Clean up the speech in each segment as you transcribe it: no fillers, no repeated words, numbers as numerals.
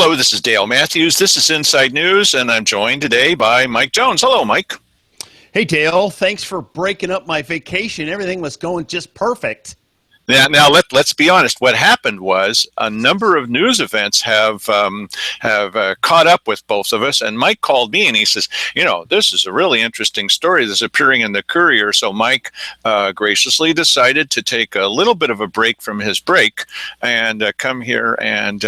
Hello, this is Dale Matthews. This is Inside News, and I'm joined today by Mike Jones. Hello, Mike. Hey, Dale. Thanks for breaking up my vacation. Everything was going just perfect. Now let's be honest. What happened was a number of news events have caught up with both of us. And Mike called me and he says, this is a really interesting story that's appearing in the Courier. So Mike graciously decided to take a little bit of a break from his break and come here and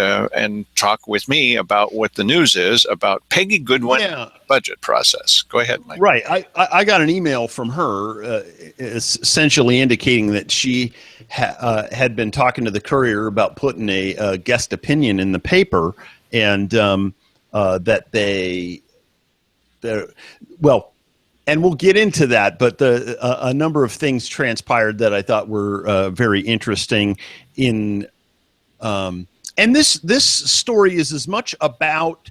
talk with me about what the news is about Peggy Goodwin budget process. Go ahead, Mike. Right. I got an email from her essentially indicating that she had been talking to the Courier about putting a guest opinion in the paper, and that and we'll get into that, but a number of things transpired that I thought were very interesting. And this story is as much about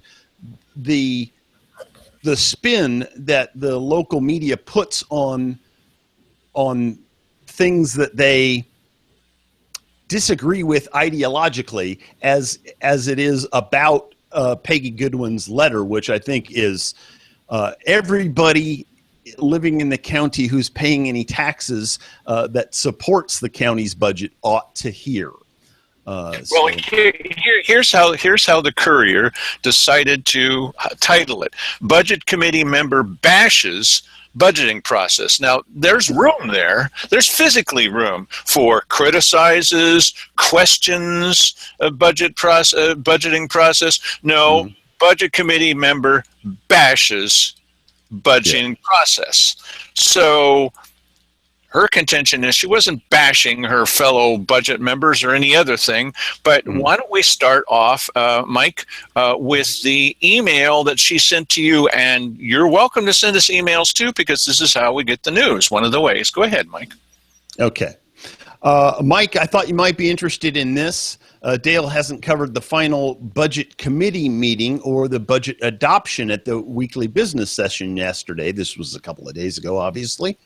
the spin that the local media puts on things that they disagree with ideologically as it is about Peggy Goodwin's letter, which I think is everybody living in the county who's paying any taxes that supports the county's budget ought to hear. Here's how the Courier decided to title it: Budget Committee Member Bashes Budgeting Process. Now, there's room there. There's physically room for criticizes, questions, budgeting process. No, Budget Committee Member bashes budgeting process. So her contention is she wasn't bashing her fellow budget members or any other thing, but why don't we start off, Mike, with the email that she sent to you, and you're welcome to send us emails too, because this is how we get the news, one of the ways. Go ahead, Mike. Okay. Mike, I thought you might be interested in this. Dale hasn't covered the final budget committee meeting or the budget adoption at the weekly business session yesterday. This was a couple of days ago, obviously.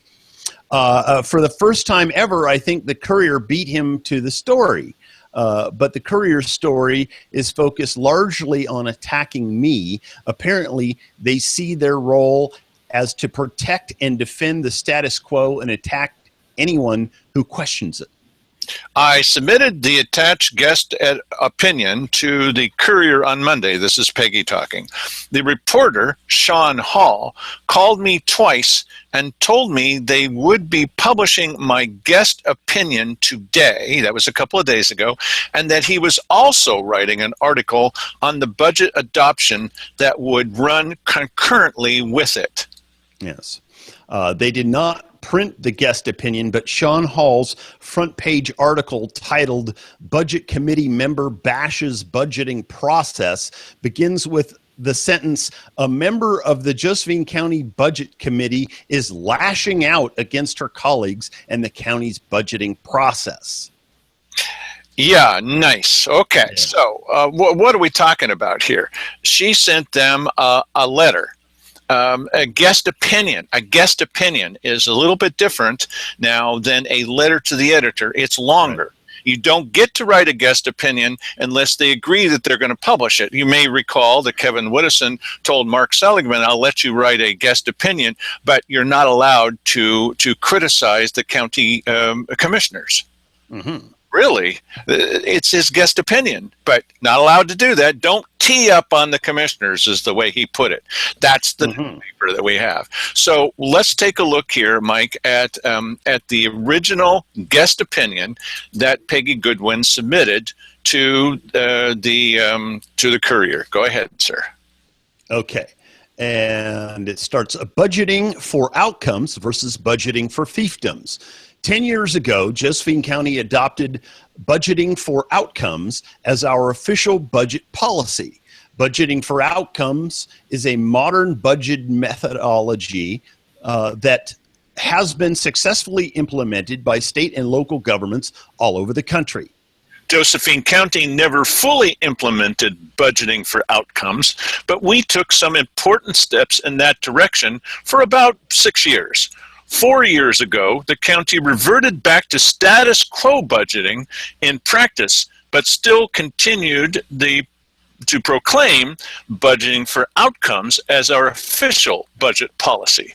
For the first time ever, I think the Courier beat him to the story. But the Courier story is focused largely on attacking me. Apparently, they see their role as to protect and defend the status quo and attack anyone who questions it. I submitted the attached guest opinion to the Courier on Monday. This is Peggy talking. The reporter, Sean Hall, called me twice and told me they would be publishing my guest opinion today. That was a couple of days ago. And that he was also writing an article on the budget adoption that would run concurrently with it. Yes. They did not print the guest opinion, but Sean Hall's front page article titled Budget Committee Member Bashes Budgeting Process begins with the sentence, "A member of the Josephine County Budget Committee is lashing out against her colleagues and the county's budgeting process." Yeah, nice. Okay, so what are we talking about here? She sent them a letter. A guest opinion. A guest opinion is a little bit different now than a letter to the editor. It's longer. Right. You don't get to write a guest opinion unless they agree that they're going to publish it. You may recall that Kevin Whittison told Mark Seligman, "I'll let you write a guest opinion, but you're not allowed to criticize the county commissioners." Mm-hmm. Really, it's his guest opinion, but not allowed to do that. Don't tee up on the commissioners is the way he put it. That's the paper that we have. So let's take a look here, Mike, at the original guest opinion that Peggy Goodwin submitted to the Courier. Go ahead, sir. Okay. And it starts, budgeting for outcomes versus budgeting for fiefdoms. 10 years ago, Josephine County adopted budgeting for outcomes as our official budget policy. Budgeting for outcomes is a modern budget methodology that has been successfully implemented by state and local governments all over the country. Josephine County never fully implemented budgeting for outcomes, but we took some important steps in that direction for about 6 years. 4 years ago, the county reverted back to status quo budgeting in practice, but still continued the to proclaim budgeting for outcomes as our official budget policy.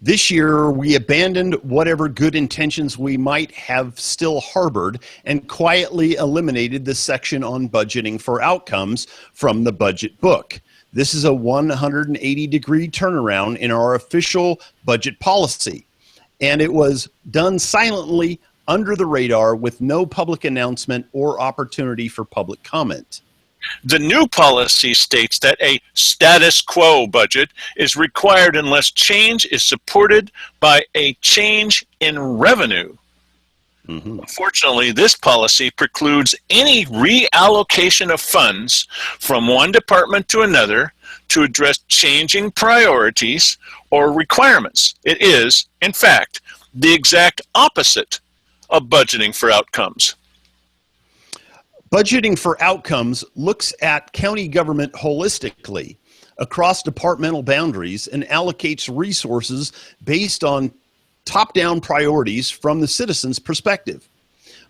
This year, we abandoned whatever good intentions we might have still harbored and quietly eliminated the section on budgeting for outcomes from the budget book. This is a 180-degree turnaround in our official budget policy, and it was done silently under the radar with no public announcement or opportunity for public comment. The new policy states that a status quo budget is required unless change is supported by a change in revenue. Unfortunately, this policy precludes any reallocation of funds from one department to another to address changing priorities or requirements. It is, in fact, the exact opposite of budgeting for outcomes. Budgeting for outcomes looks at county government holistically across departmental boundaries and allocates resources based on top-down priorities from the citizen's perspective.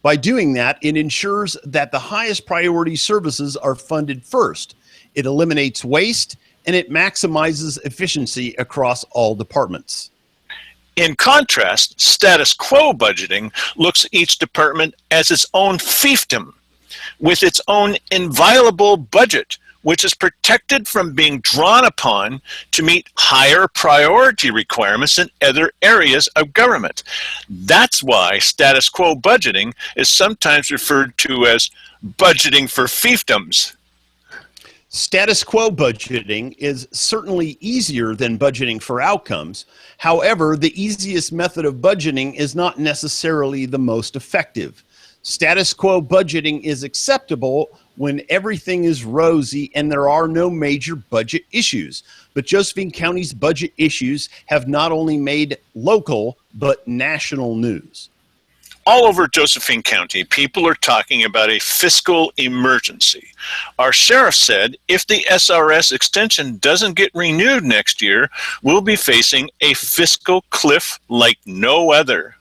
By doing that, it ensures that the highest priority services are funded first. It eliminates waste and it maximizes efficiency across all departments. In contrast, status quo budgeting looks at each department as its own fiefdom, with its own inviolable budget, which is protected from being drawn upon to meet higher priority requirements in other areas of government. That's why status quo budgeting is sometimes referred to as budgeting for fiefdoms. Status quo budgeting is certainly easier than budgeting for outcomes. However, the easiest method of budgeting is not necessarily the most effective. Status quo budgeting is acceptable when everything is rosy and there are no major budget issues. But Josephine County's budget issues have not only made local, but national news. All over Josephine County, people are talking about a fiscal emergency. Our sheriff said if the SRS extension doesn't get renewed next year, we'll be facing a fiscal cliff like no other.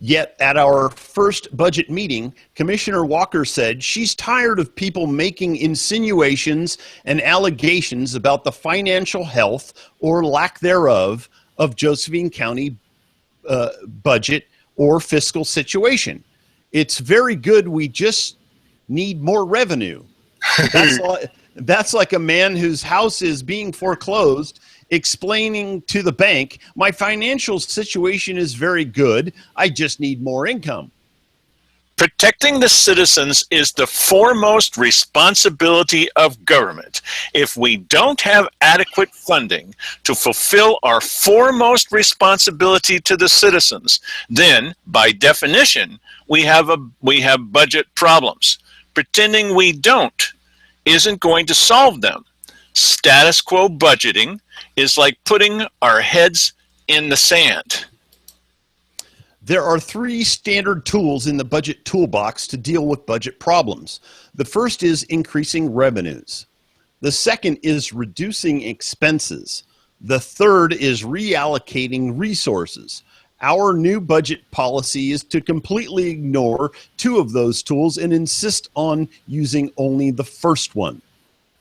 Yet at our first budget meeting, Commissioner Walker said she's tired of people making insinuations and allegations about the financial health or lack thereof of Josephine County budget or fiscal situation. It's very good. We just need more revenue. That's like a man whose house is being foreclosed explaining to the bank, my financial situation is very good. I just need more income. Protecting the citizens is the foremost responsibility of government. If we don't have adequate funding to fulfill our foremost responsibility to the citizens, then by definition, we have budget problems. Pretending we don't isn't going to solve them. Status quo budgeting is like putting our heads in the sand. There are three standard tools in the budget toolbox to deal with budget problems. The first is increasing revenues. The second is reducing expenses. The third is reallocating resources. Our new budget policy is to completely ignore two of those tools and insist on using only the first one.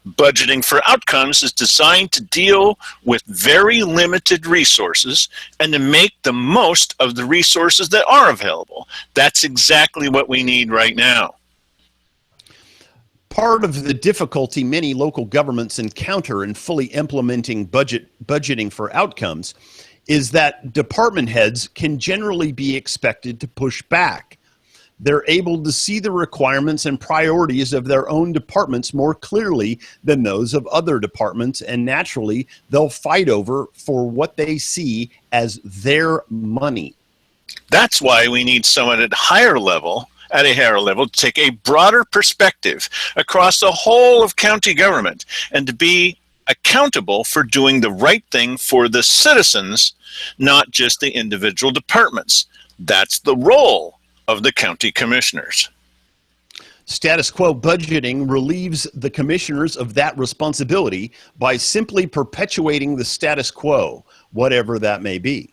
Budgeting for outcomes is designed to deal with very limited resources and to make the most of the resources that are available. That's exactly what we need right now. Part of the difficulty many local governments encounter in fully implementing budgeting for outcomes is that department heads can generally be expected to push back. They're able to see the requirements and priorities of their own departments more clearly than those of other departments, and naturally, they'll fight over for what they see as their money. That's why we need someone at a higher level to take a broader perspective across the whole of county government and to be accountable for doing the right thing for the citizens, not just the individual departments. That's the role of the county commissioners. Status quo budgeting relieves the commissioners of that responsibility by simply perpetuating the status quo, whatever that may be.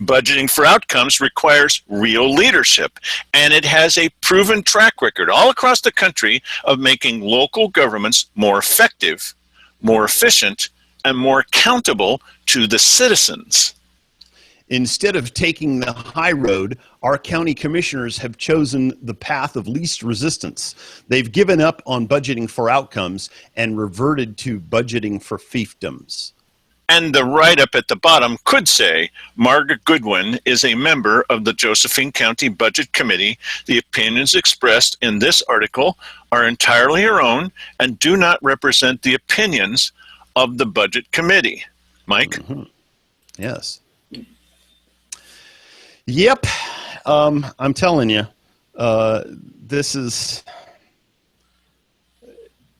Budgeting for outcomes requires real leadership, and it has a proven track record all across the country of making local governments more effective, more efficient, and more accountable to the citizens. Instead of taking the high road, our county commissioners have chosen the path of least resistance. They've given up on budgeting for outcomes and reverted to budgeting for fiefdoms. And the write-up at the bottom could say, Margaret Goodwin is a member of the Josephine County Budget Committee. The opinions expressed in this article are entirely her own and do not represent the opinions of the Budget Committee. Mike? Mm-hmm. Yes. Yep. I'm telling you, this is,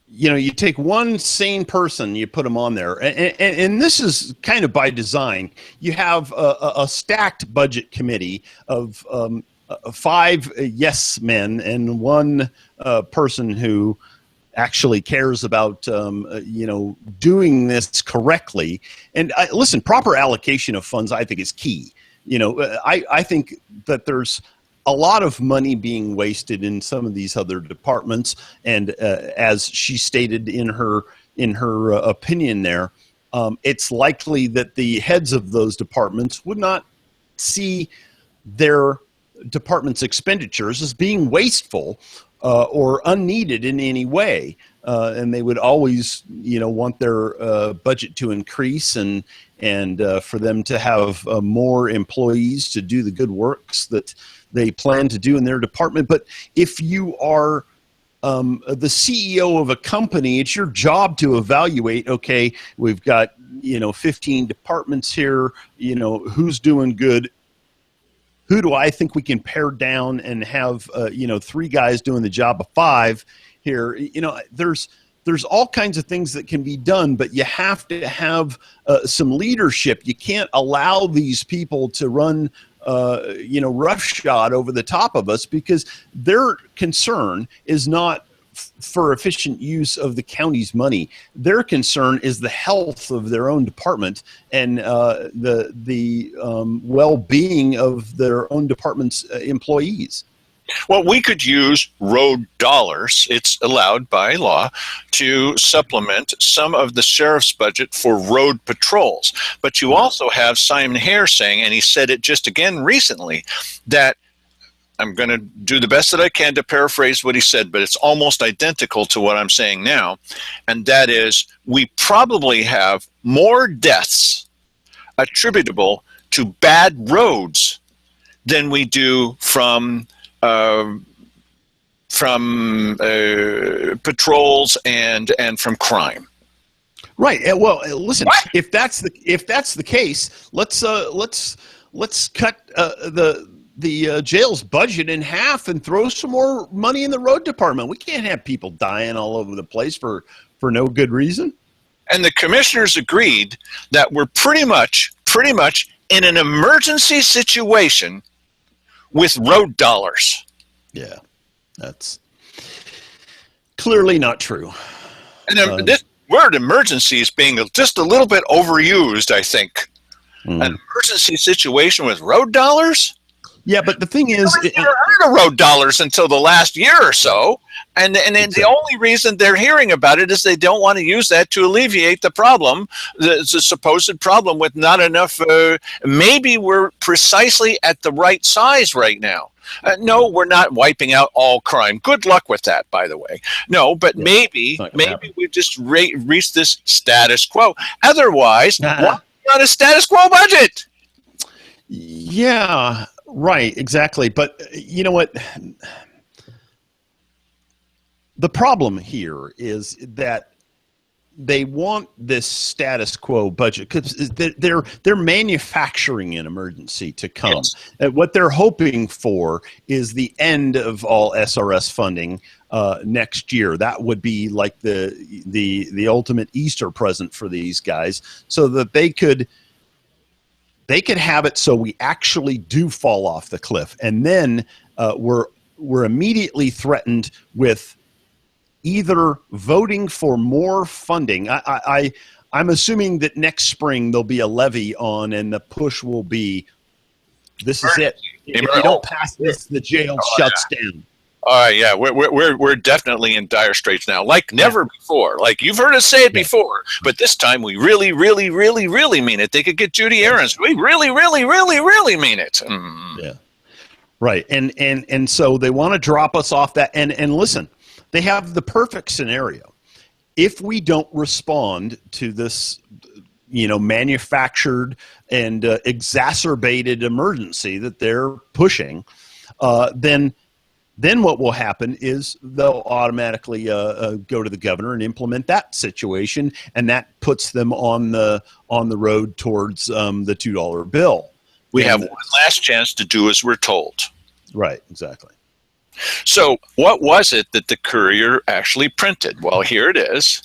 you take one sane person, you put them on there, and this is kind of by design. You have a stacked budget committee of 5 yes men and one person who actually cares about doing this correctly. And listen, proper allocation of funds, I think, is key. I think that there's a lot of money being wasted in some of these other departments, and as she stated in her opinion there, it's likely that the heads of those departments would not see their department's expenditures as being wasteful or unneeded in any way, and they would always want their budget to increase and for them to have more employees to do the good works that they plan to do in their department. But if you are the CEO of a company, it's your job to evaluate, okay, we've got 15 departments here, who's doing good, who do I think we can pare down and have 3 guys doing the job of 5 here. There's all kinds of things that can be done, but you have to have some leadership. You can't allow these people to run roughshod over the top of us, because their concern is not for efficient use of the county's money. Their concern is the health of their own department and the well-being of their own department's employees. Well, we could use road dollars, it's allowed by law, to supplement some of the sheriff's budget for road patrols. But you also have Simon Hare saying, and he said it just again recently, that I'm going to do the best that I can to paraphrase what he said, but it's almost identical to what I'm saying now. And that is, we probably have more deaths attributable to bad roads than we do from patrols and from crime. Right. Well, listen. What? If that's the case, let's cut the jail's budget in half and throw some more money in the road department. We can't have people dying all over the place for no good reason. And the commissioners agreed that we're pretty much in an emergency situation with road dollars. Yeah, that's clearly not true. And this word emergency is being just a little bit overused, I think. An emergency situation with road dollars? Yeah, but the thing is, I've never heard of road dollars until the last year or so, and the only reason they're hearing about it is they don't want to use that to alleviate the problem, the supposed problem with not enough. Maybe we're precisely at the right size right now. No, we're not wiping out all crime. Good luck with that, by the way. No, but maybe we just reach this status quo. Otherwise, why not a status quo budget? Yeah. Right, exactly. But you know what? The problem here is that they want this status quo budget because they're manufacturing an emergency to come. Yes. And what they're hoping for is the end of all SRS funding next year. That would be like the ultimate Easter present for these guys, so that they could have it so we actually do fall off the cliff, and then we're immediately threatened with either voting for more funding. I'm assuming that next spring there'll be a levy on, and the push will be This is it. If you don't pass this, the jail shuts down. Yeah, we're definitely in dire straits now, like never before. Like you've heard us say it before, but this time we really, really, really, really mean it. They could get Judy Aarons. We really, really, really, really mean it. Yeah, right. And so they want to drop us off that. And listen, they have the perfect scenario. If we don't respond to this, manufactured and exacerbated emergency that they're pushing, then what will happen is they'll automatically go to the governor and implement that situation, and that puts them on the road towards the $2 bill. We have one last chance to do as we're told. Right, exactly. So what was it that the Courier actually printed? Well, here it is.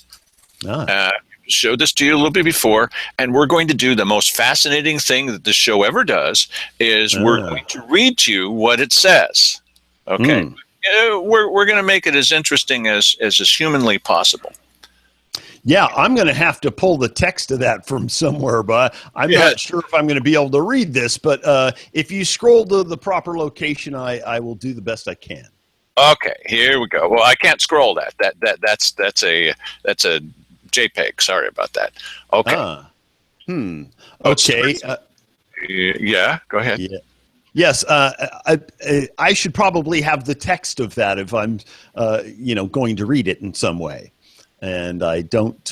Showed this to you a little bit before, and we're going to do the most fascinating thing that the show ever does, is we're going to read to you what it says. Okay. We're going to make it as interesting as humanly possible. Yeah, I'm going to have to pull the text of that from somewhere, but I'm not sure if I'm going to be able to read this. But if you scroll to the proper location, I will do the best I can. Okay, here we go. Well, I can't scroll that. That's a JPEG. Sorry about that. Okay. Okay. Yeah. Go ahead. Yeah. Yes, I should probably have the text of that if I'm, going to read it in some way, and I don't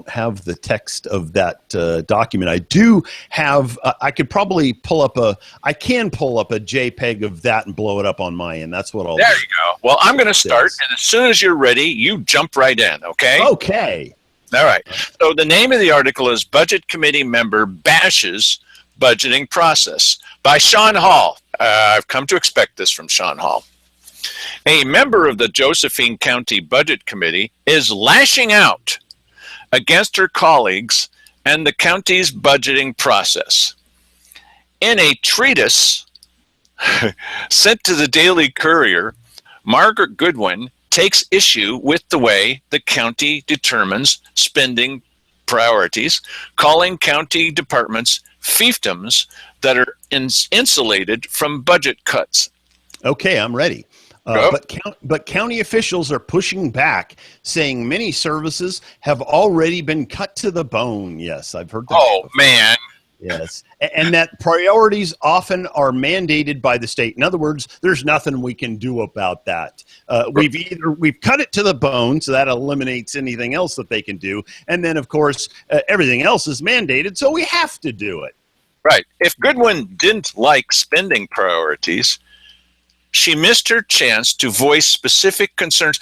have the text of that document. I do have. I can pull up a JPEG of that and blow it up on my end. That's what I'll. There you go. Well, I'm going to start, and as soon as you're ready, you jump right in. Okay. Okay. All right. So the name of the article is "Budget Committee Member Bashes Budgeting Process" by Sean Hall. I've come to expect this from Sean Hall. A member of the Josephine County Budget Committee is lashing out against her colleagues and the county's budgeting process. In a treatise sent to the Daily Courier, Margaret Goodwin takes issue with the way the county determines spending priorities, calling county departments fiefdoms that are insulated from budget cuts. Okay, I'm ready. But county officials are pushing back, saying many services have already been cut to the bone. Yes, I've heard that. Oh, man. Yes, and that priorities often are mandated by the state. In other words, there's nothing we can do about that. We've cut it to the bone, so that eliminates anything else that they can do. And then, of course, everything else is mandated, so we have to do it. Right. If Goodwin didn't like spending priorities, she missed her chance to voice specific concerns.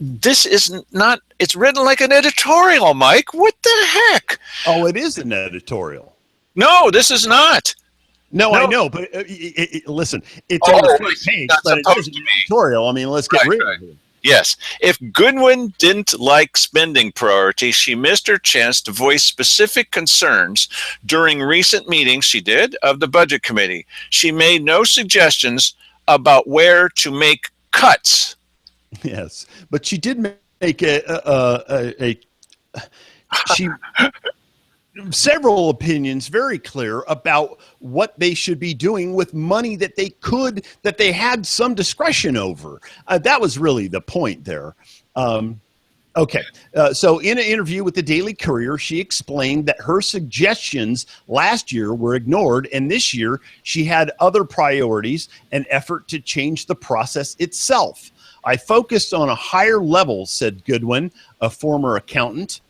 This is not, it's written like an editorial, Mike. What the heck? Oh, it is an editorial. No, this is not. No, I know, but listen, it's on the first page, but it is an editorial. I mean, let's get real here. Yes. If Goodwin didn't like spending priorities, she missed her chance to voice specific concerns during recent meetings she did of the Budget Committee. She made no suggestions about where to make cuts. Yes, but she did make several opinions very clear about what they should be doing with money that they had some discretion over. That was really the point there. Okay. So in an interview with the Daily Courier, she explained that her suggestions last year were ignored, and this year she had other priorities and effort to change the process itself. I focused on a higher level, said Goodwin, a former accountant.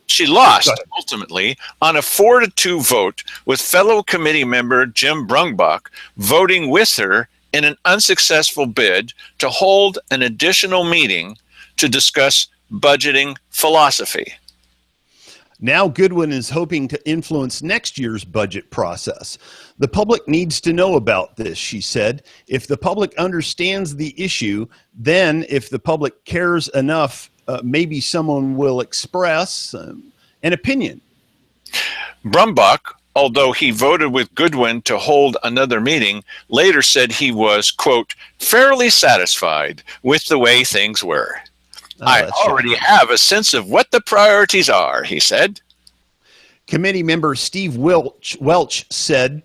She lost, ultimately, on a 4-2 vote, with fellow committee member Jim Brungbach voting with her in an unsuccessful bid to hold an additional meeting to discuss budgeting philosophy. Now Goodwin is hoping to influence next year's budget process. The public needs to know about this, she said. If the public understands the issue, then if the public cares enough, maybe someone will express an opinion. Brumbach, although he voted with Goodwin to hold another meeting, later said he was, quote, fairly satisfied with the way things were. I already have a sense of what the priorities are, he said. Committee member Steve Welch said,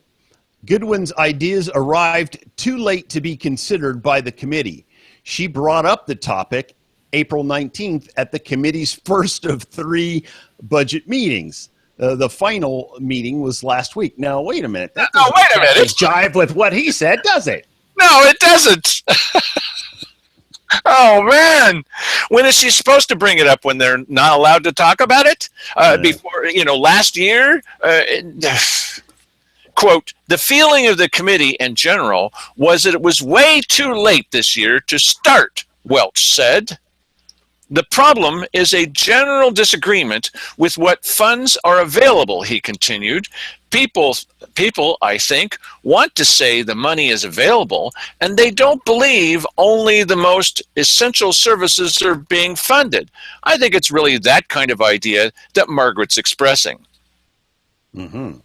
Goodwin's ideas arrived too late to be considered by the committee. She brought up the topic April 19th at the committee's first of 3 budget meetings. The final meeting was last week. Now, wait a minute. That wait a minute. It jive with what he said, does it? No, it doesn't. Oh, man. When is she supposed to bring it up? When they're not allowed to talk about it? Before, last year? Quote, the feeling of the committee in general was that it was way too late this year to start, Welch said. The problem is a general disagreement with what funds are available, he continued. People, I think, want to say the money is available, and they don't believe only the most essential services are being funded. I think it's really that kind of idea that Margaret's expressing. Mm-hmm.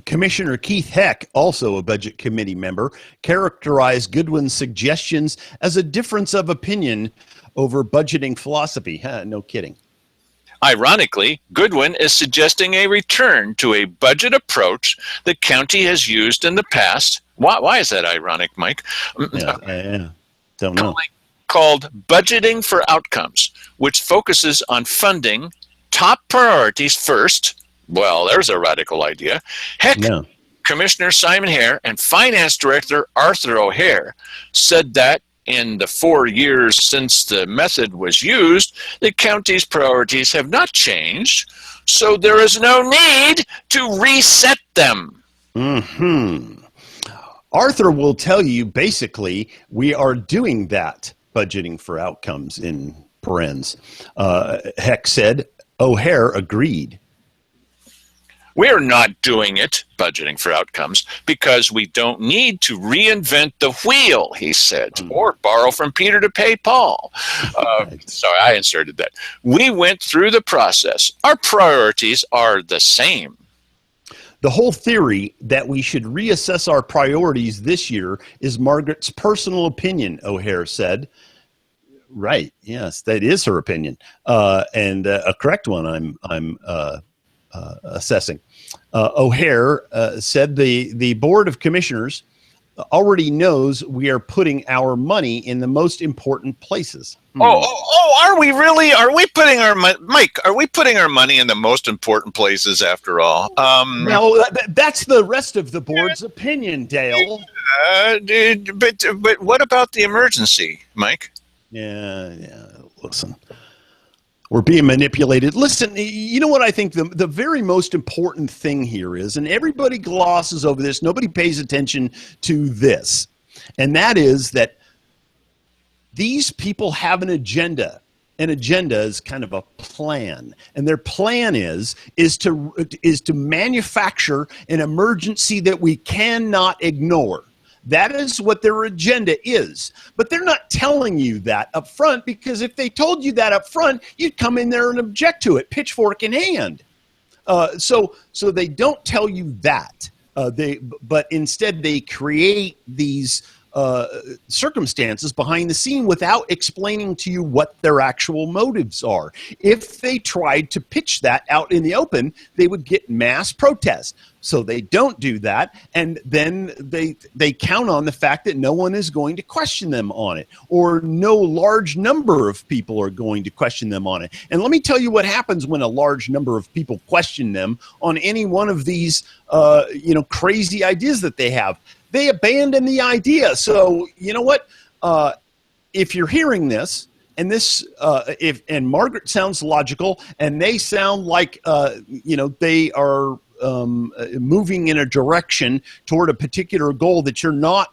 Commissioner Keith Heck, also a budget committee member, characterized Goodwin's suggestions as a difference of opinion over budgeting philosophy. No kidding. Ironically, Goodwin is suggesting a return to a budget approach the county has used in the past. Why is that ironic, Mike? Yeah. Don't know. Called budgeting for outcomes, which focuses on funding top priorities first. Well, there's a radical idea. Heck, Commissioner Simon Hare and Finance Director Arthur O'Hare said that in the 4 years since the method was used, the county's priorities have not changed, so there is no need to reset them. Arthur will tell you, basically, we are doing that, budgeting for outcomes in parens. Heck said. O'Hare agreed. We're not doing it, budgeting for outcomes, because we don't need to reinvent the wheel, he said, or borrow from Peter to pay Paul. Sorry, I inserted that. We went through the process. Our priorities are the same. The whole theory that we should reassess our priorities this year is Margaret's personal opinion, O'Hare said. Right, yes, that is her opinion, and a correct one, I'm assessing. O'Hare said the Board of Commissioners already knows we are putting our money in the most important places. Are we really? Are we putting our money, Mike? Are we putting our money in the most important places after all? No, that's the rest of the board's opinion, Dale. But what about the emergency, Mike? Yeah. Listen. We're being manipulated. Listen, you know what I think the very most important thing here is, and everybody glosses over this, nobody pays attention to this, and that is that these people have an agenda. An agenda is kind of a plan, and their plan is to manufacture an emergency that we cannot ignore. That is what their agenda is. But they're not telling you that up front, because if they told you that up front, you'd come in there and object to it, pitchfork in hand. So they don't tell you that. But instead they create these circumstances behind the scene without explaining to you what their actual motives are. If they tried to pitch that out in the open, they would get mass protest. So they don't do that, and then they count on the fact that no one is going to question them on it, or no large number of people are going to question them on it. And let me tell you what happens when a large number of people question them on any one of these crazy ideas that they have. They abandon the idea. So you know what? If you're hearing this, and this, and Margaret sounds logical, and they sound like they are moving in a direction toward a particular goal that you're not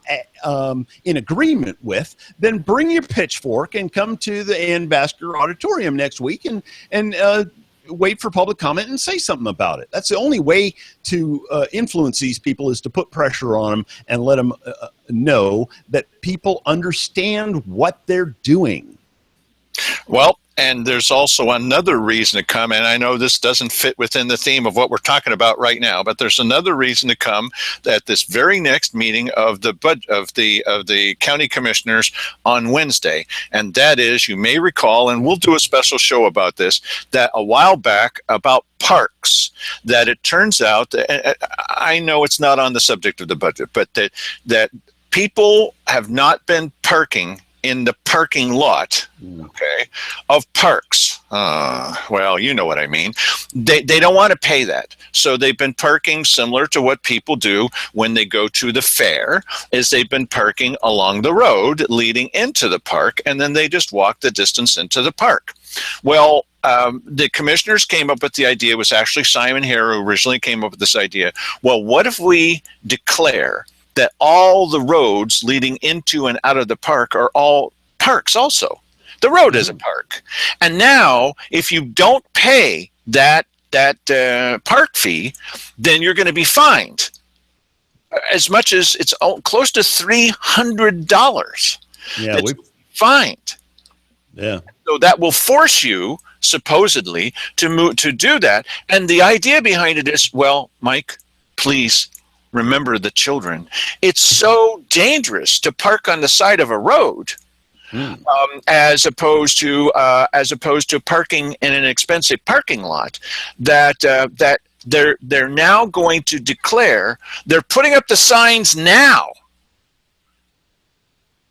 in agreement with, then bring your pitchfork and come to the Ann Basker Auditorium next week and wait for public comment and say something about it. That's the only way to influence these people, is to put pressure on them and let them know that people understand what they're doing. Well, And there's also another reason to come, and I know this doesn't fit within the theme of what we're talking about right now, but there's another reason to come at this very next meeting of the county commissioners on Wednesday, and that is, you may recall, and we'll do a special show about this, that a while back about parks, that it turns out that, I know it's not on the subject of the budget, but that people have not been parking in the parking lot, okay, of parks. Well, you know what I mean. They don't want to pay that. So they've been parking similar to what people do when they go to the fair, is they've been parking along the road leading into the park, and then they just walk the distance into the park. Well, the commissioners came up with the idea. It was actually Simon Hare who originally came up with this idea. Well, what if we declare that all the roads leading into and out of the park are all parks also? The road is a park. And now, if you don't pay that park fee, then you're going to be fined as much as it's close to $300. Yeah, we fined. Yeah. So that will force you, supposedly, to do that. And the idea behind it is, well, Mike, please remember the children. It's so dangerous to park on the side of a road, as opposed to parking in an expensive parking lot. That they're now going to declare, they're putting up the signs now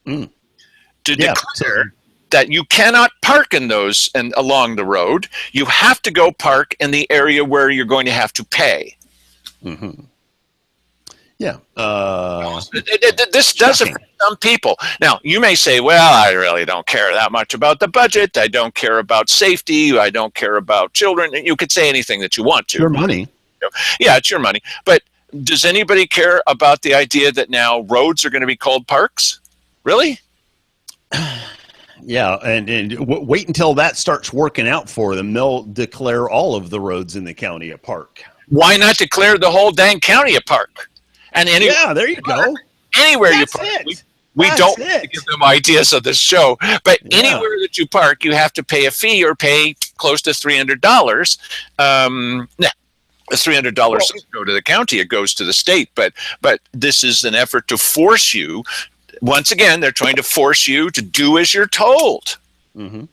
to declare that you cannot park in those and along the road. You have to go park in the area where you're going to have to pay. Mm-hmm. Yeah. This does affect some people. Now, you may say, well, I really don't care that much about the budget. I don't care about safety. I don't care about children. You could say anything that you want to. Your money. Yeah, it's your money. But does anybody care about the idea that now roads are going to be called parks? Really? Yeah, and wait until that starts working out for them. They'll declare all of the roads in the county a park. Why not declare the whole dang county a park? And yeah, there you go. Anywhere you park. We don't give them ideas of this show, but anywhere that you park, you have to pay a fee or pay close to $300. The $300 doesn't go to the county; it goes to the state. But this is an effort to force you. Once again, they're trying to force you to do as you're told. Mm-hmm.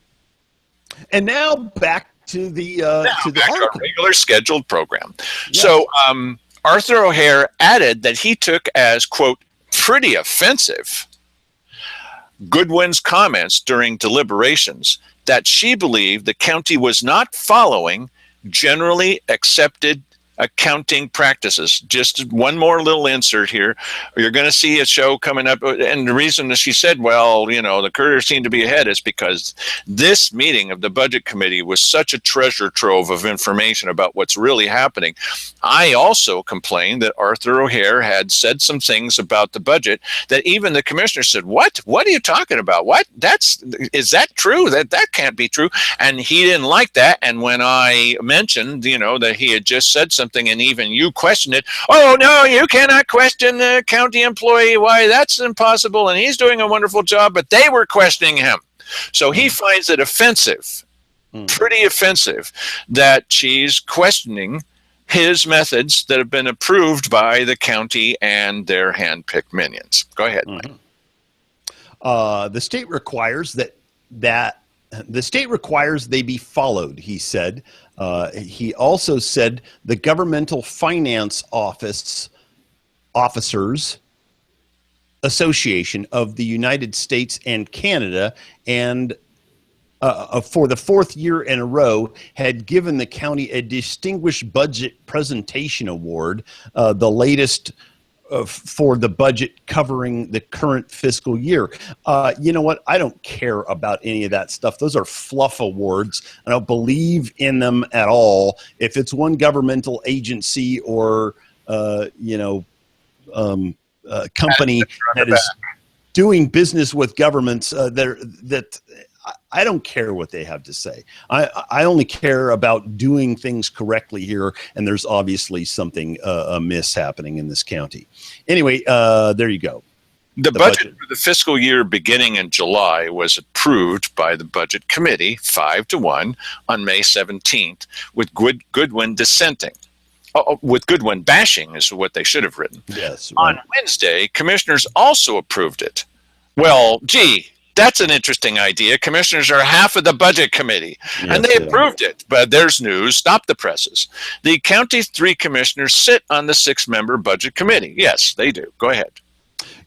And now back to the our regular scheduled program. Yes. So Arthur O'Hare added that he took as, quote, pretty offensive Goodwin's comments during deliberations that she believed the county was not following generally accepted accounting practices. Just one more little insert here. You're going to see a show coming up, and the reason that she said, well, you know, the Courier seemed to be ahead is because this meeting of the budget committee was such a treasure trove of information about what's really happening. I also complained that Arthur O'Hare had said some things about the budget that even the commissioner said, what are you talking about? Is that true? That can't be true. And he didn't like that. And when I mentioned, you know, that he had just said something, and even you questioned it. Oh, no, you cannot question the county employee. Why, that's impossible. And he's doing a wonderful job, but they were questioning him. So he finds it offensive, pretty offensive, that she's questioning his methods that have been approved by the county and their hand-picked minions. Go ahead, Mike. The state requires that the state requires they be followed, he said. He also said the Governmental Finance Officers Association of the United States and Canada, and for the fourth year in a row, had given the county a Distinguished Budget Presentation Award, the latest for the budget covering the current fiscal year. You know what? I don't care about any of that stuff. Those are fluff awards. I don't believe in them at all. If it's one governmental agency or, company that is doing business with governments, I don't care what they have to say. I only care about doing things correctly here, and there's obviously something amiss happening in this county. Anyway, there you go. The The budget budget. for the fiscal year beginning in July was approved by the Budget Committee 5-1 on May 17th, with Goodwin dissenting. With Goodwin bashing is what they should have written. Yes, On right. Wednesday, commissioners also approved it. Well, gee, that's an interesting idea. Commissioners are half of the budget committee, and Yes, they they are. approved it. But there's news. Stop the presses. The county's 3 commissioners sit on the 6-member budget committee. Yes, they do. Go ahead.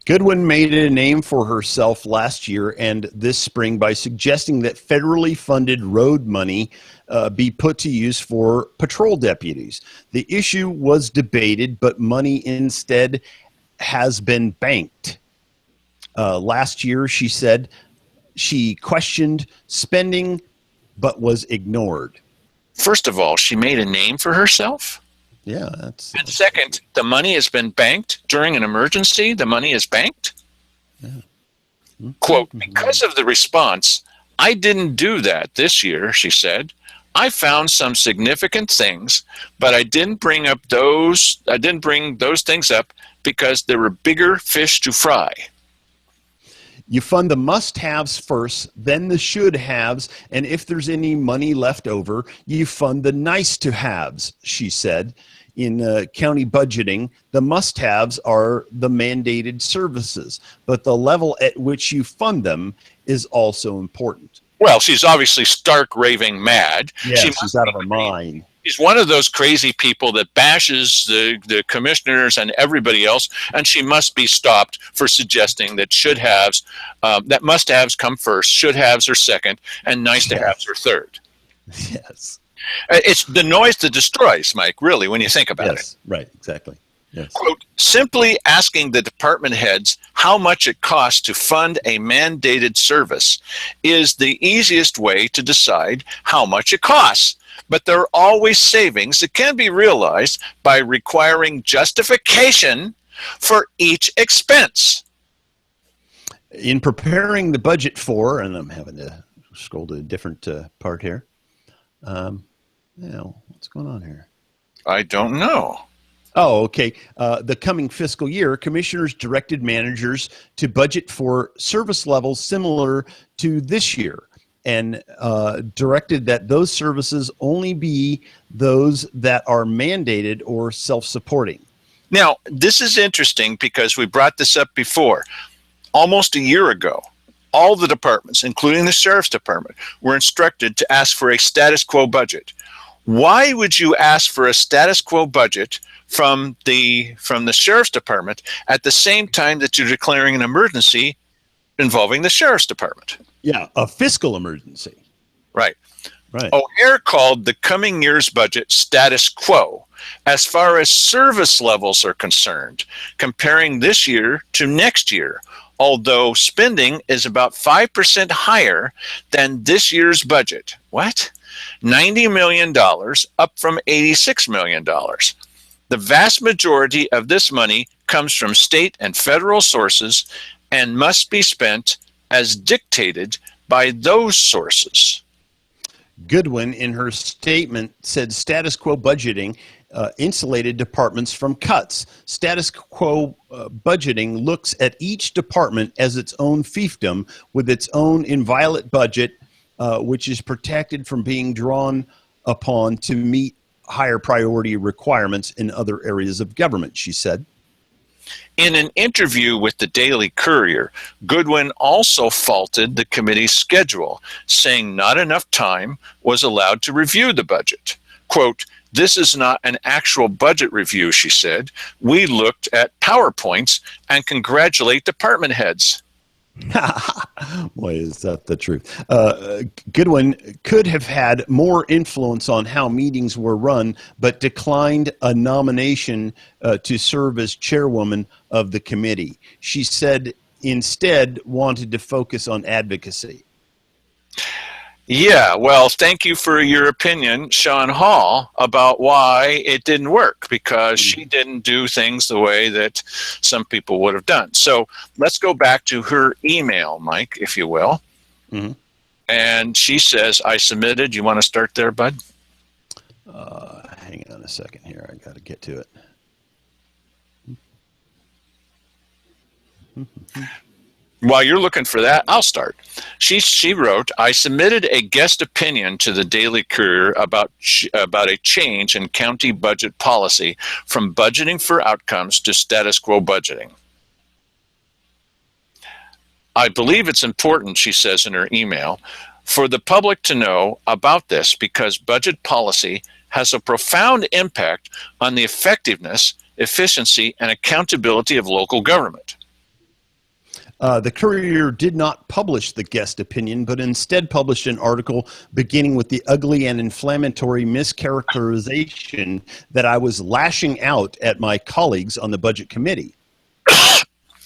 Goodwin made a name for herself last year and this spring by suggesting that federally funded road money be put to use for patrol deputies. The issue was debated, but money instead has been banked. Last year, she said she questioned spending but was ignored. First of all, she made a name for herself. Yeah, that's. And second, the money has been banked during an emergency. The money is banked. Quote, because of the response, I didn't do that this year, she said. I found some significant things, but I didn't bring those things up because there were bigger fish to fry. You fund the must-haves first, then the should-haves, and if there's any money left over, you fund the nice-to-haves, she said. In county budgeting, the must-haves are the mandated services, but the level at which you fund them is also important. Well, she's obviously stark raving mad. Yes, she's out of her mind. She's one of those crazy people that bashes the commissioners and everybody else, and she must be stopped for suggesting that should-haves, that must-haves come first, should-haves are second, and nice-to-haves are third. Yes. It's the noise that destroys, Mike, really, when you think about it. Yes, right, exactly. Yes. Quote, simply asking the department heads how much it costs to fund a mandated service is the easiest way to decide how much it costs. But there are always savings that can be realized by requiring justification for each expense. In preparing the budget for, and I'm having to scroll to a different part here. What's going on here? I don't know. Oh, okay. The coming fiscal year, commissioners directed managers to budget for service levels similar to this year and directed that those services only be those that are mandated or self-supporting. Now, this is interesting because we brought this up before. Almost a year ago, all the departments, including the sheriff's department, were instructed to ask for a status quo budget. Why would you ask for a status quo budget from the sheriff's department at the same time that you're declaring an emergency involving the sheriff's department? Yeah, a fiscal emergency. Right. Right. O'Hare called the coming year's budget status quo as far as service levels are concerned, comparing this year to next year, although spending is about 5% higher than this year's budget. What? $90 million, up from $86 million. The vast majority of this money comes from state and federal sources and must be spent as dictated by those sources. Goodwin, in her statement, said status quo budgeting insulated departments from cuts. Status quo budgeting looks at each department as its own fiefdom with its own inviolate budget, which is protected from being drawn upon to meet higher priority requirements in other areas of government, she said. In an interview with the Daily Courier, Goodwin also faulted the committee's schedule, saying not enough time was allowed to review the budget. Quote, this is not an actual budget review, she said. We looked at PowerPoints and congratulate department heads. Boy, is that the truth. Goodwin could have had more influence on how meetings were run, but declined a nomination to serve as chairwoman of the committee. She said instead wanted to focus on advocacy. Yeah, well, thank you for your opinion, Sean Hall, about why it didn't work, because she didn't do things the way that some people would have done. So let's go back to her email, Mike, if you will. Mm-hmm. And she says, I submitted. You want to start there, bud? Hang on a second here. I got to get to it. While you're looking for that, I'll start. She wrote, I submitted a guest opinion to the Daily Courier about a change in county budget policy from budgeting for outcomes to status quo budgeting. I believe it's important, she says in her email, for the public to know about this because budget policy has a profound impact on the effectiveness, efficiency, and accountability of local government. The Courier did not publish the guest opinion, but instead published an article beginning with the ugly and inflammatory mischaracterization that I was lashing out at my colleagues on the Budget Committee.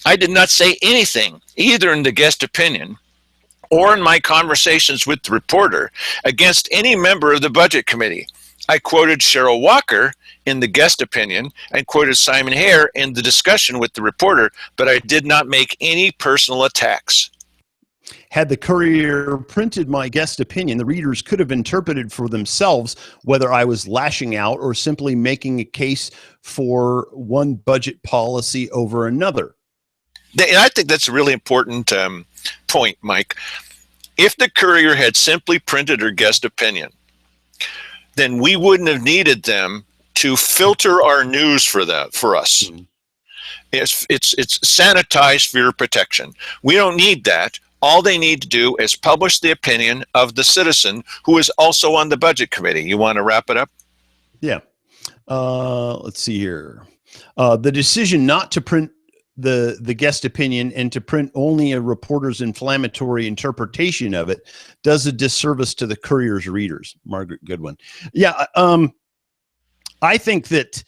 I did not say anything, either in the guest opinion or in my conversations with the reporter, against any member of the Budget Committee. I quoted Cheryl Walker in the guest opinion and quoted Simon Hare in the discussion with the reporter, but I did not make any personal attacks. Had the Courier printed my guest opinion, the readers could have interpreted for themselves whether I was lashing out or simply making a case for one budget policy over another. And I think that's a really important point, Mike. If the Courier had simply printed her guest opinion, then we wouldn't have needed them to filter our news for us. Mm-hmm. It's sanitized for your protection. We don't need that. All they need to do is publish the opinion of the citizen who is also on the Budget Committee. You want to wrap it up? Yeah. Let's see here. The decision not to print the guest opinion and to print only a reporter's inflammatory interpretation of it does a disservice to the Courier's readers. Margaret Goodwin. Yeah. I think that,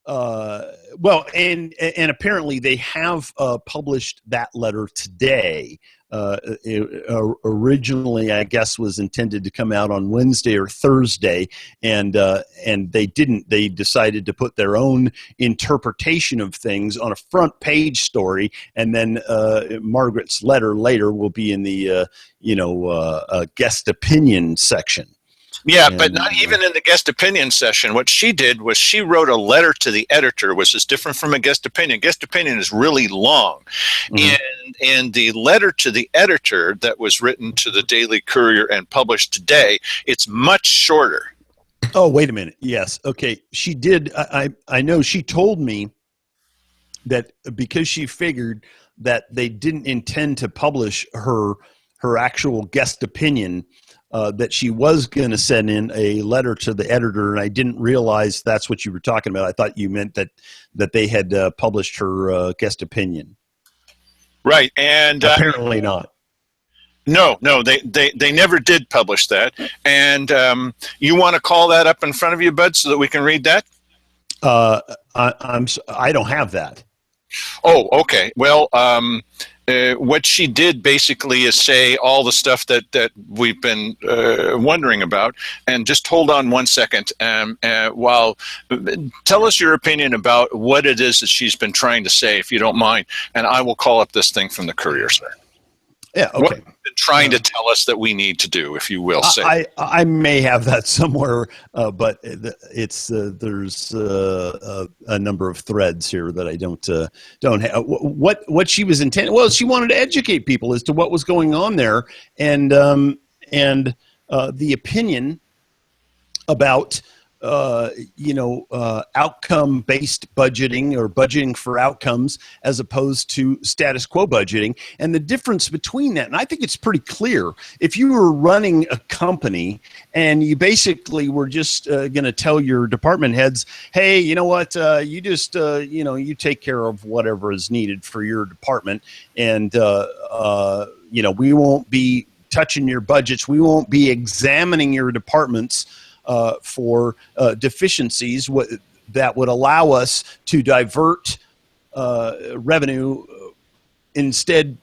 well, and apparently they have published that letter today. Originally, I guess, was intended to come out on Wednesday or Thursday, and they didn't. They decided to put their own interpretation of things on a front page story, and then Margaret's letter later will be in the guest opinion section. Yeah, but not even in the guest opinion session. What she did was she wrote a letter to the editor, which is different from a guest opinion. Guest opinion is really long. Mm-hmm. And the letter to the editor that was written to the Daily Courier and published today, it's much shorter. Oh, wait a minute. Yes. Okay. She did. I know she told me that because she figured that they didn't intend to publish her actual guest opinion, that she was going to send in a letter to the editor, and I didn't realize that's what you were talking about. I thought you meant that they had published her guest opinion. Right, and apparently not. No, they never did publish that. And you want to call that up in front of you, Bud, so that we can read that? I don't have that. Oh, okay. Well, what she did basically is say all the stuff that we've been wondering about. And just hold on one second. While tell us your opinion about what it is that she's been trying to say, if you don't mind. And I will call up this thing from the Courier, sir. Yeah. Okay. What have you been trying to tell us that we need to do, if you will say. I may have that somewhere, but it's there's a number of threads here that I don't have. What she was intending? Well, she wanted to educate people as to what was going on there, and the opinion about outcome-based budgeting or budgeting for outcomes as opposed to status quo budgeting, and the difference between that. And I think it's pretty clear. If you were running a company and you basically were just going to tell your department heads, hey, you know what, you just, you take care of whatever is needed for your department, and, we won't be touching your budgets. We won't be examining your departments for deficiencies that would allow us to divert revenue instead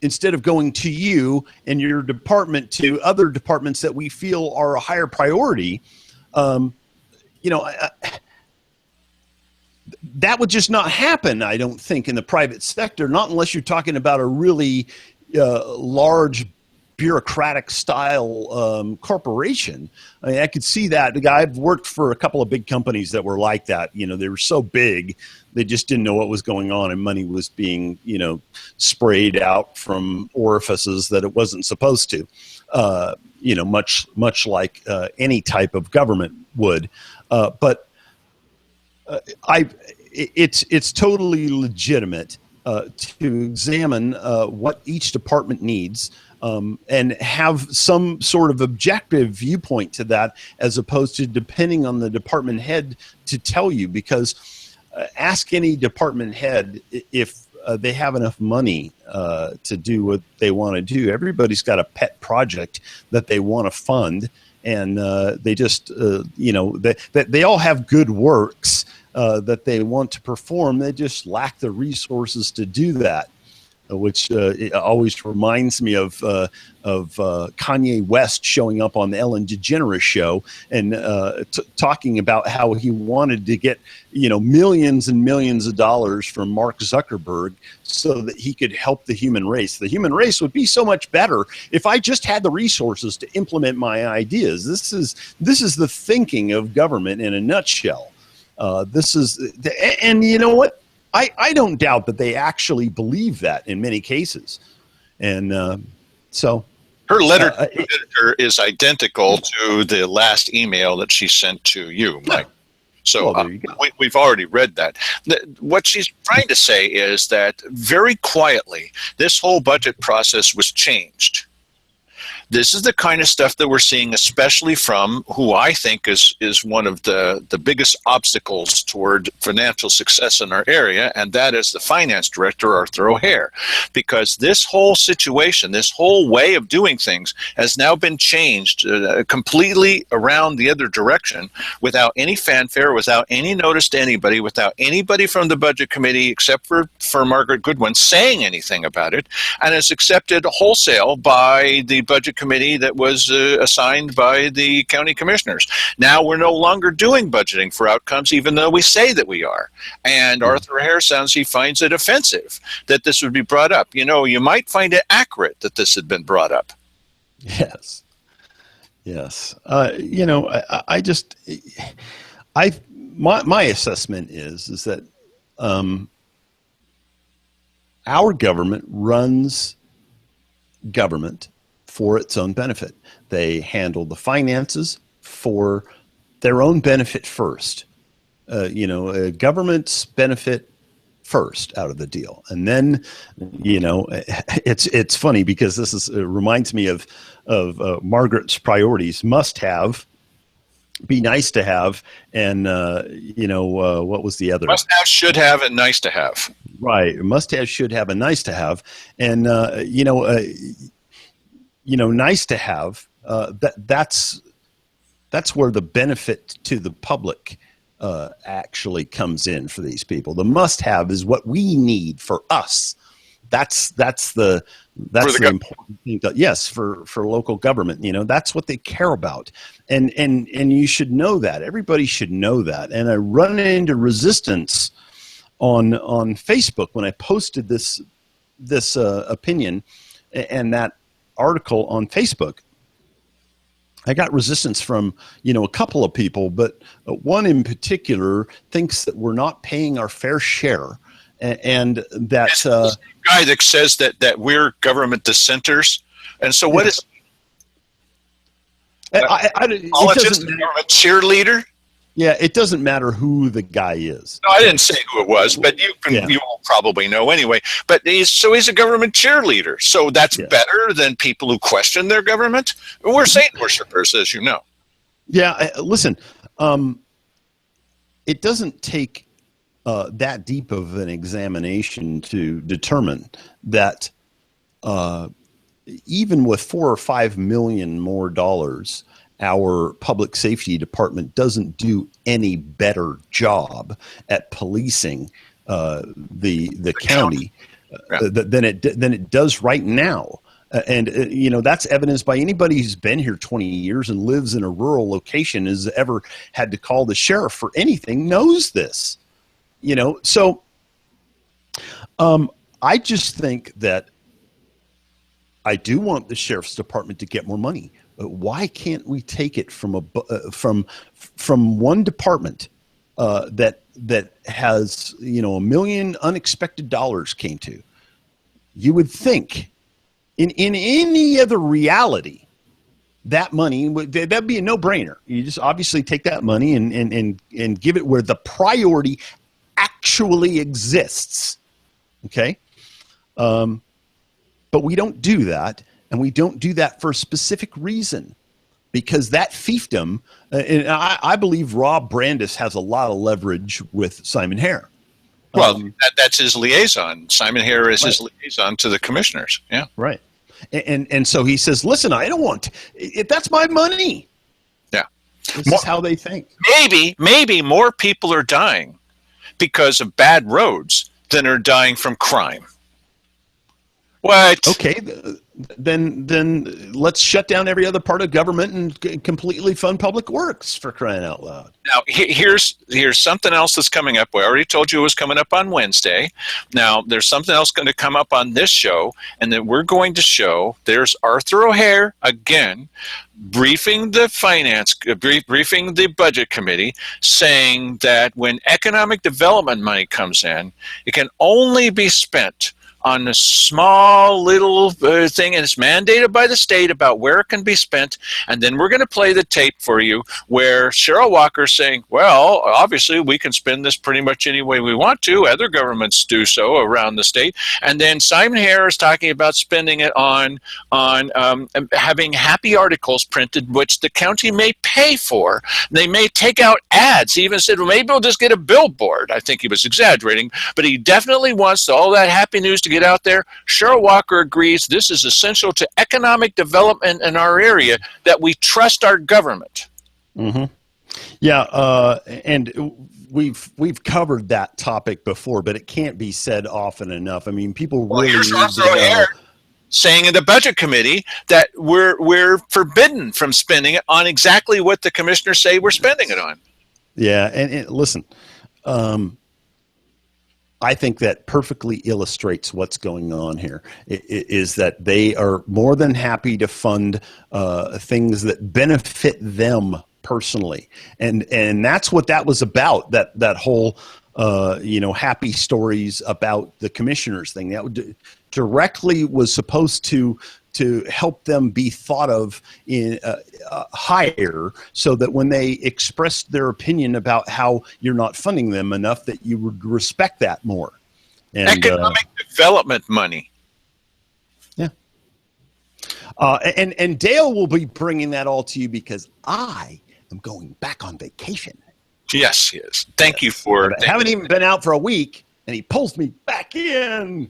of going to you and your department to other departments that we feel are a higher priority. That would just not happen, I don't think, in the private sector, not unless you're talking about a really large bureaucratic style corporation. I mean, I could see that. I've worked for a couple of big companies that were like that. They were so big, they just didn't know what was going on, and money was being, sprayed out from orifices that it wasn't supposed to. Much like any type of government would. But it's totally legitimate to examine what each department needs. And have some sort of objective viewpoint to that, as opposed to depending on the department head to tell you. Because ask any department head if they have enough money to do what they want to do. Everybody's got a pet project that they want to fund, and they just, they all have good works that they want to perform. They just lack the resources to do that. Which it always reminds me of Kanye West showing up on the Ellen DeGeneres show and talking about how he wanted to get millions and millions of dollars from Mark Zuckerberg so that he could help the human race. The human race would be so much better if I just had the resources to implement my ideas. This is the thinking of government in a nutshell. And you know what? I don't doubt that they actually believe that in many cases. And so her letter to the editor is identical to the last email that she sent to you, Mike. So we've already read that. What she's trying to say is that very quietly, this whole budget process was changed. This is the kind of stuff that we're seeing, especially from who I think is one of the biggest obstacles toward financial success in our area, and that is the finance director, Arthur O'Hare. Because this whole situation, this whole way of doing things has now been changed completely around the other direction without any fanfare, without any notice to anybody, without anybody from the budget committee except for Margaret Goodwin saying anything about it, and it's accepted wholesale by the budget committee that was assigned by the county commissioners. Now we're no longer doing budgeting for outcomes, even though we say that we are. And Arthur O'Hare sounds he finds it offensive that this would be brought up. You might find it accurate that this had been brought up. Yes. My assessment is that our government runs government for its own benefit. They handle the finances for their own benefit first. Government's benefit first out of the deal, and then it's funny because this reminds me of Margaret's priorities: must have, be nice to have, and what was the other? Must have, should have, and nice to have. Right, must have, should have, and nice to have, and nice to have, that's where the benefit to the public actually comes in for these people. The must have is what we need for us. That's the important thing. Yes, for local government, that's what they care about. And you should know that. Everybody should know that. And I run into resistance on Facebook when I posted this opinion and that article on Facebook. I got resistance from, a couple of people, but one in particular thinks that we're not paying our fair share, and that the guy that says that we're government dissenters. And so what is politics, government cheerleader? Yeah, it doesn't matter who the guy is. No, I didn't say who it was, but you will probably know anyway. But he's a government cheerleader. So that's better than people who question their government. We're Satan worshipers, as you know. Yeah, listen, it doesn't take that deep of an examination to determine that even with $4 or $5 million more dollars, our public safety department doesn't do any better job at policing the county than it does right now. And that's evidenced by anybody who's been here 20 years and lives in a rural location, has ever had to call the sheriff for anything, knows this. So I just think that I do want the sheriff's department to get more money. Why can't we take it from from one department that has, you know, $1 million unexpected dollars came to? You would think in any other reality, that money that'd be a no-brainer. You just obviously take that money and give it where the priority actually exists. Okay. But we don't do that, and we don't do that for a specific reason, because that fiefdom, and I believe Rob Brandis has a lot of leverage with Simon Hare. Well, that's his liaison. Simon Hare is his liaison to the commissioners. Yeah. Right. And so he says, listen, I don't want that's my money. Yeah. This is how they think. Maybe more people are dying because of bad roads than are dying from crime. What? Okay, then let's shut down every other part of government and completely fund public works, for crying out loud. Now, here's something else that's coming up. We already told you it was coming up on Wednesday. Now, there's something else going to come up on this show, and then we're going to show there's Arthur O'Hare again briefing briefing the budget committee, saying that when economic development money comes in, it can only be spent on a small little thing, and it's mandated by the state about where it can be spent. And then we're going to play the tape for you where Cheryl Walker's saying, well, obviously we can spend this pretty much any way we want to. Other governments do so around the state. And then Simon Hare is talking about spending it on having happy articles printed, which the county may pay for. They may take out ads. He even said, well, maybe we'll just get a billboard. I think he was exaggerating, but he definitely wants all that happy news to get out there. Cheryl Walker agrees this is essential to economic development in our area, that we trust our government. Mm-hmm. Yeah, and we've covered that topic before, but it can't be said often enough. I mean, people really need to know. Saying in the budget committee that we're forbidden from spending it on exactly what the commissioners say we're spending it on. Yeah, and listen, I think that perfectly illustrates what's going on here, is that they are more than happy to fund things that benefit them personally. And that's what that was about, that whole, happy stories about the commissioners thing. That directly was supposed to help them be thought of in higher, so that when they expressed their opinion about how you're not funding them enough, that you would respect that more. And, economic development money. Yeah. And Dale will be bringing that all to you, because I am going back on vacation. Yes, he is. Thank you for. I haven't even been out for a week, and he pulls me back in.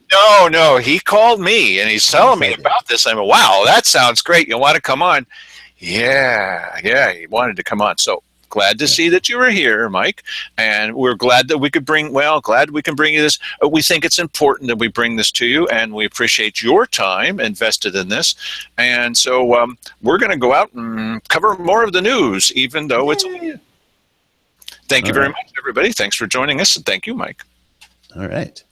No, he called me and he's telling me about this. I'm like, wow, that sounds great. You want to come on? Yeah, he wanted to come on. So glad to see that you were here, Mike. And we're glad that we could bring you this. We think it's important that we bring this to you, and we appreciate your time invested in this. And so we're going to go out and cover more of the news, even though it's. Thank you very much, everybody. Thanks for joining us, and thank you, Mike. All right.